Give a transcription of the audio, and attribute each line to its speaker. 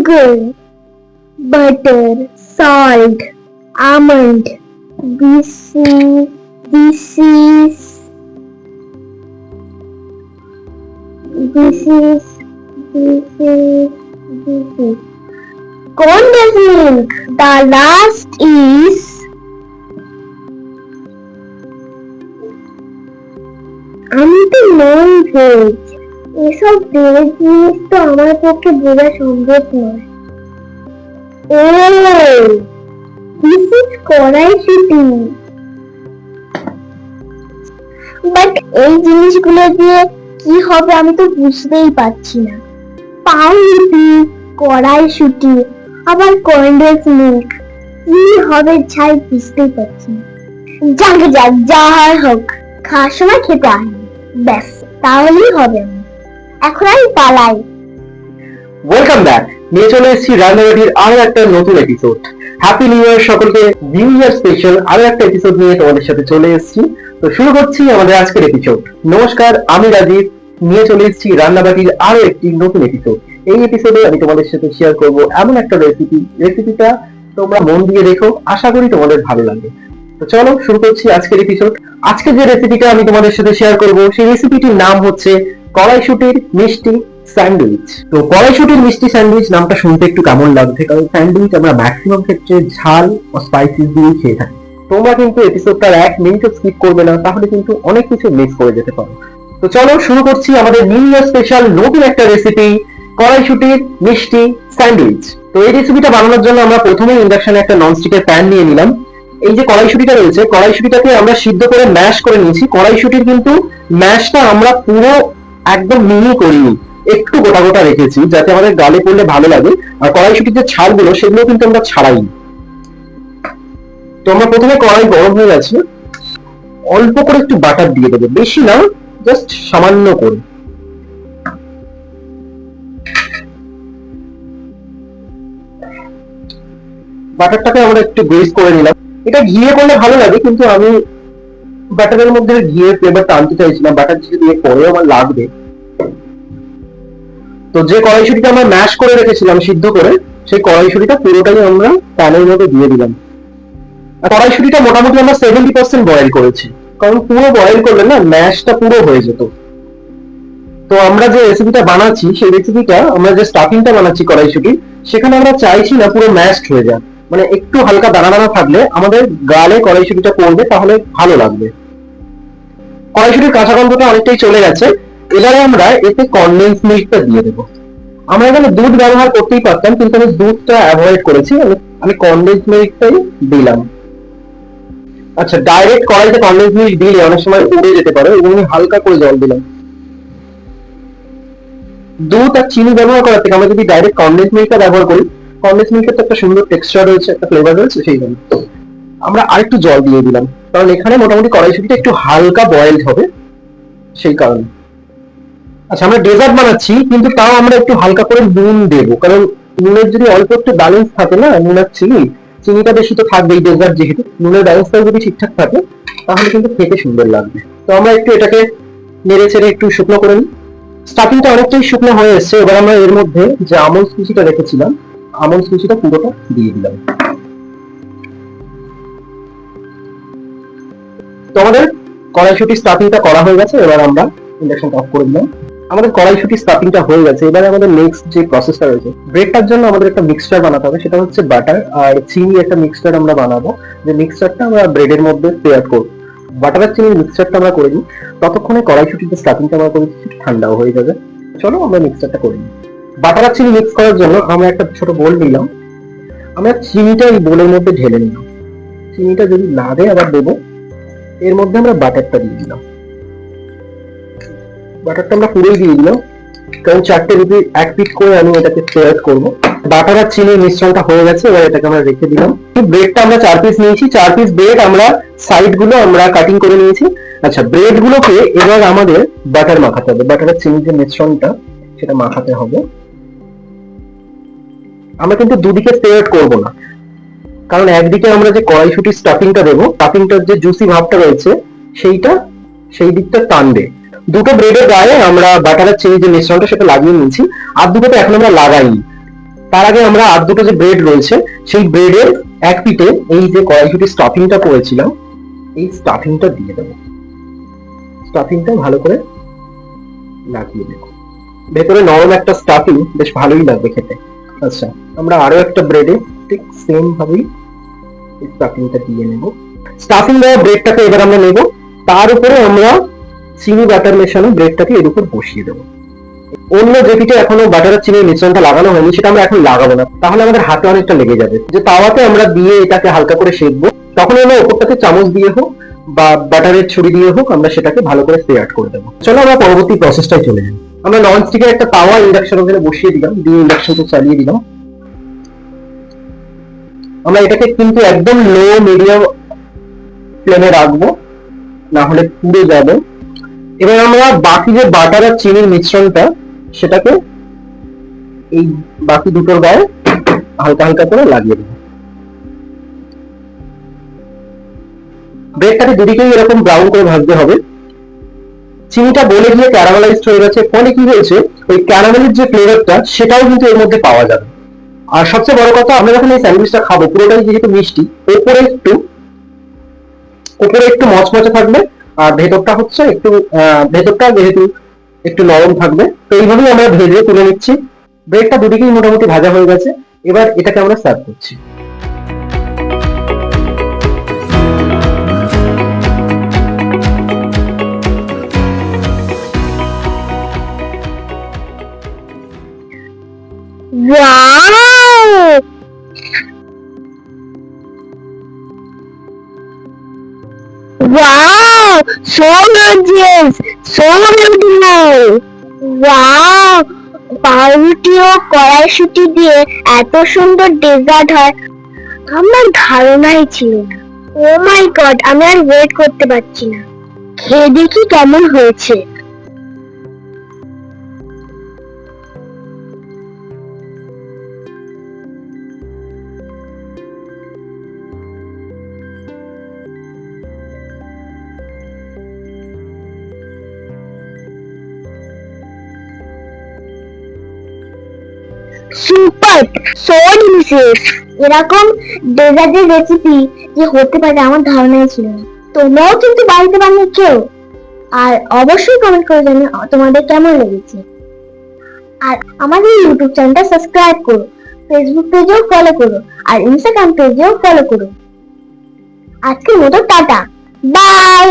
Speaker 1: sugar, butter, salt, almond. This is this is this is condensed milk. The last is আমি তো non veg, এসব veg জিনিস তো আমার পক্ষে বোঝা সম্ভব নয়। ও দিস ইজ কড়াইশুঁটি। বাট এই জিনিসগুলো দিয়ে কি হবে আমি তো বুঝতেই পারছি না। পাউরুটি, কড়াইশুঁটি, আবার কনডেন্স মিল্ক, কি হবে ছাই বুঝতেই পারছি না। যাক যা হয় হোক, খাওয়ার সময় খেতে আসবে, ব্যাস তাহলেই হবে। এখন আমি পালাই।
Speaker 2: Welcome back. নিয়ে চলে এসেছি রান্নাবাড়ির আরো একটা নতুন এপিসোড। হ্যাপি নিউ ইয়ার সকলকে। নিউ ইয়ার স্পেশাল আরো একটা এপিসোড নিয়ে তোমাদের সাথে চলে এসেছি। তো শুরু করছি আমাদের আজকের এপিসোড। নমস্কার, আমি রাজীব। নিয়ে চলে এসেছি রান্নাবাড়ির আরো একটি নতুন এপিসোড। এই এপিসোডে আমি তোমাদের সাথে শেয়ার করব এমন একটা রেসিপিটা তোমরা মন দিয়ে দেখো, আশা করি তোমাদের ভালো লাগবে। তো চলো শুরু করছি আজকের এপিসোড। আজকে যে রেসিপিটা আমি তোমাদের সাথে শেয়ার করব সেই রেসিপিটির নাম হচ্ছে কড়াইশুঁটির মিষ্টি স্যান্ডউইচ। তো কড়াইশুঁটির মিষ্টি স্যান্ডউইচ নামটা শুনতে একটু কেমন লাগছে, কারণ স্যান্ডউইচ আমরা ম্যাক্সিমাম ক্ষেত্রে ঝাল ও স্পাইসিস দিয়ে খেয়ে থাকি। তোমরা কিন্তু এপিসোডটার 1 মিনিটও স্কিপ করবে না, তাহলে কিন্তু অনেক কিছু মিস করে যেতে পারো। তো চলো শুরু করছি আমাদের নিউ ইয়ার স্পেশাল নতুন একটা রেসিপি, কড়াইশুঁটির মিষ্টি স্যান্ডউইচ। তো এই রেসিপিটা বানানোর জন্য আমরা প্রথমে ইন্ডাকশনে একটা ননস্টিকের প্যান নিয়ে নিলাম। এই যে কড়াইশুঁটিটা রয়েছে, কড়াইশুঁটিটাকে আমরা সিদ্ধ করে ম্যাশ করে নিয়েছি। কড়াইশুঁটির কিন্তু ম্যাশটা আমরা পুরো একদম মিহি করিনি, একটু গোটা গোটা রেখেছি যাতে আমাদের গালে পড়লে ভালো লাগে। আর কড়াইশুঁটির যে ছালগুলো সেগুলো কিন্তু আমরা ছাড়াইনি। তো আমরা প্রথমে কড়াই গরম হয়ে গেছে, অল্প করে একটু বাটার দিয়ে দেবো, বেশি না, জাস্ট সামান্য করে। বাটারটাকে আমরা একটু গ্রেস করে নিলাম। এটা ঘিয়ে করলে ভালো লাগে, কিন্তু আমি বাটারের মধ্যে ঘিয়ের ফ্লেভারটা আনতে চাইছিলাম। বাটার দিয়ে পরেও আমার লাগবে। তো যে কড়াইশুঁটিটা আমরা ম্যাশ করে রেখেছিলাম সিদ্ধ করে, সেই কড়াইশুঁটিটা পুরোটাই আমরা প্যানের মধ্যে দিয়ে দিলাম। আর কড়াইশুঁটিটা মোটামুটি আমরা 70% বয়েল করেছি, কারণ পুরো বয়েল করলে না ম্যাশটা পুরো হয়ে যেত। তো আমরা যে রেসিপিটা বানাচ্ছি, সেই রেসিপিটা আমরা যে স্টাফিংটা বানাচ্ছি কড়াইশুঁটি, সেখানে আমরা চাইছি না পুরো ম্যাশড হয়ে যাক, মানে একটু হালকা দানা দানা থাকলে আমাদের গালে কড়াইশুঁটিটা পড়বে, তাহলে ভালো লাগবে। কড়াইশুঁটির কাঁচা গন্ধটা অনেকটাই চলে গেছে। এবারে আমরা এতে কনডেন্স মিল্কটা দিয়ে দেবো। আমরা এখানে দুধ ব্যবহার করতেই পারতাম, কিন্তু আমি দুধটা অ্যাভয়েড করেছি। আমি কনডেন্স মিল্কটাই দিলাম। আচ্ছা, ডাইরেক্ট কড়াইতে কনডেন্স মিল্ক দিলে অনেক সময় উড়ে যেতে পারে, এবং আমি হালকা করে জল দিলাম। দুধ আর চিনি ব্যবহার করার থেকে আমরা যদি ডাইরেক্ট কনডেন্স মিল্কটা ব্যবহার করি, কনডেন্স মিল্কের তো একটা সুন্দর টেক্সচার রয়েছে, একটা ফ্লেভার রয়েছে, সেই জন্য আমরা আরেকটু জল দিয়ে দিলাম, কারণ এখানে মোটামুটি কড়াইশুঁটিটা একটু হালকা বয়েলড হবে, সেই কারণে। আচ্ছা, আমরা ডেজার্ট বানাচ্ছি, কিন্তু তাও আমরা একটু হালকা করে নুন দেবো, কারণ নুনের যদি অল্প একটু ব্যালেন্স থাকে না, নুন আর চিনিটা বেশি তো থাকবেই ডেজার্ট যেহেতু, নুনের ব্যালেন্সটাও যদি ঠিকঠাক থাকে তাহলে কিন্তু খেতে সুন্দর লাগবে। তো আমরা একটু এটাকে নেড়ে ছেড়ে একটু শুকনো করে নিই। স্টাফিংটা অনেকটাই শুকনো হয়ে এসছে। এবার আমরা এর মধ্যে যে আমন্ড কুচিটা রেখেছিলাম, আমন্ড কুচিটা পুরোটা দিয়ে দিলাম। তো আমাদের কড়াইশুঁটির স্টাফিংটা করা হয়ে গেছে। এবার আমরা ইন্ডাকশনটা অফ করে দিলাম। আমাদের কড়াইশুঁটির স্টাফিংটা হয়ে গেছে। এবারে আমাদের নেক্সট যে প্রসেসটা রয়েছে, ব্রেডটার জন্য আমাদের একটা মিক্সচার বানাতে হবে। সেটা হচ্ছে বাটার আর চিনি একটা মিক্সচার আমরা বানাবো। যে মিক্সচারটা আমরা ব্রেডের মধ্যে পেয়ার করবো। বাটার আর চিনির মিক্সচারটা আমরা করে নিই, ততক্ষণে কড়াইশুঁটির যে স্টাফিংটা আমরা করেছি ঠান্ডাও হয়ে যাবে। চলো আমরা মিক্সচারটা করে নিই। বাটার আর চিনি মিক্স করার জন্য আমরা একটা ছোট বোল নিলাম। আমরা চিনিটা এই বোলের মধ্যে ঢেলে নিলাম। চিনিটা যদি লাগে আবার দেবো। এর মধ্যে আমরা বাটারটা দিয়ে দিলাম। বাটারটা আমরা পুরোই দিয়ে দিলাম, কারণ 4টে রুটি এক পিট করে আমি এটাকে স্প্রেড করবো। বাটার আর চিনির মিশ্রণটা হয়ে গেছে। এবার এটাকে আমরা রেখে দিলাম। ব্রেডটা আমরা 4 পিস নিয়েছি। 4 পিস ব্রেড আমরা সাইড গুলো আমরা কাটিং করে নিয়েছি। আচ্ছা, ব্রেড গুলোকে এবার আমাদের বাটার মাখাতে হবে। বাটার আর চিনির যে মিশ্রণটা সেটা মাখাতে হবে। আমরা কিন্তু দুদিকে স্প্রেড করবো না, কারণ একদিকে আমরা যে কড়াইশুঁটির স্টাফিংটা দেবো, স্টাফিংটার যে জুসি ভাবটা রয়েছে সেই দিকটা টানবে। দুটো ব্রেডের গায়ে আমরা বাটার আর চিনি যে মিশ্রণটা সেটা লাগিয়ে নিয়েছি, আর দুটোতে এখন আমরা লাগাইনি। তার আগে আমরা আর দুটো যে ব্রেড রয়েছে সেই ব্রেডের এক পিঠে এই যে কড়াইশুটির স্টাফিংটা করেছিলাম এই স্টাফিংটা দিয়ে দেবো। স্টাফিংটা ভালো করে লাগিয়ে দেবো। ভেতরে নরম একটা স্টাফিং, বেশ ভালোই লাগবে খেতে। আচ্ছা, আমরা আরো একটা ব্রেডে ঠিক সেম ভাবেই স্টাফিংটা দিয়ে নেব। স্টাফিং দেওয়া ব্রেডটাকে এবার আমরা নেব, তার উপরে আমরা চিনি বাটার মেশানো ব্রেডটাকে এর উপর বসিয়ে দেবো। অন্য যে পিঠে এখনো বাটার চিনির মিশ্রণটা লাগানো হয়নি সেটা আমরা এখন লাগাবো না, তাহলে আমাদের হাতে অনেকটা লেগে যাবে। যে তাওয়াতে আমরা দিয়ে এটাকে হালকা করে সেঁকবো, তখন আমরা উপরটাতে চামচ দিয়ে হোক বা বাটারের ছুরি দিয়ে হোক আমরা সেটাকে ভালো করে স্প্রেড করে দেবো। চলো আমরা পরবর্তী প্রসেসটাই চলে যাই। আমরা নন স্টিকের একটা তাওয়া ইন্ডাকশন ওখানে বসিয়ে দিলাম, দিয়ে ইন্ডাকশনটা চালিয়ে দিলাম। আমরা এটাকে কিন্তু একদম লো মিডিয়াম ফ্লেমে রাখবো, না হলে পুড়ে যাবে। এবার আমরা বাকি যে বাটার আর চিনির মিশ্রণটা সেটাকে এই বাকি দুটোর গায়ে হালকা হালকা করে লাগিয়ে দেবো। ব্রেডটাকে দুদিকেই এরকম ব্রাউন করে ভাজতে হবে। চিনিটা গলে গিয়ে ক্যারামেলাইজড হয়ে গেছে, ফলে কি হয়েছে ওই ক্যারামেলের যে ফ্লেভারটা সেটাও কিন্তু এর মধ্যে পাওয়া যাবে। আর সবচেয়ে বড় কথা, আমরা যখন এই স্যান্ডউইচটা খাবো পুরোটাই যেহেতু মিষ্টি, উপরে একটু মচমচে থাকবে আর ভেতরটা যেহেতু একটু নরম থাকবে। তো এইভাবেই আমরা ভেজে তুলে নিচ্ছি। ব্রেডটা দুদিকেই মোটামুটি ভাজা হয়ে গেছে, এবার এটাকে আমরা সার্ভ করছি।
Speaker 1: Wow! Wow! So gorgeous! So beautiful! Wow! পাউরুটি ও কড়াইশুঁটি দিয়ে এত সুন্দর ডেজার্ট হয় আমার ধারণাই ছিল না। ও মাই গড, আমি আর ওয়েট করতে পারছি না, খেয়ে দেখি কেমন হয়েছে। Super, so delicious. এরকম ডেজার্টের রেসিপি যে হতে পারে আমার ধারণাই ছিল না। তোমরাও কিন্তু বাড়িতে বানিয়ে খেও, আর অবশ্যই কমেন্ট করে জানিও তোমাদের কেমন লেগেছে। আর আমাদের ইউটিউব চ্যানেলটা সাবস্ক্রাইব করো, ফেসবুক পেজেও ফলো করো, আর ইনস্টাগ্রাম পেজেও ফলো করো। আজকের মতো টাটা, বাই।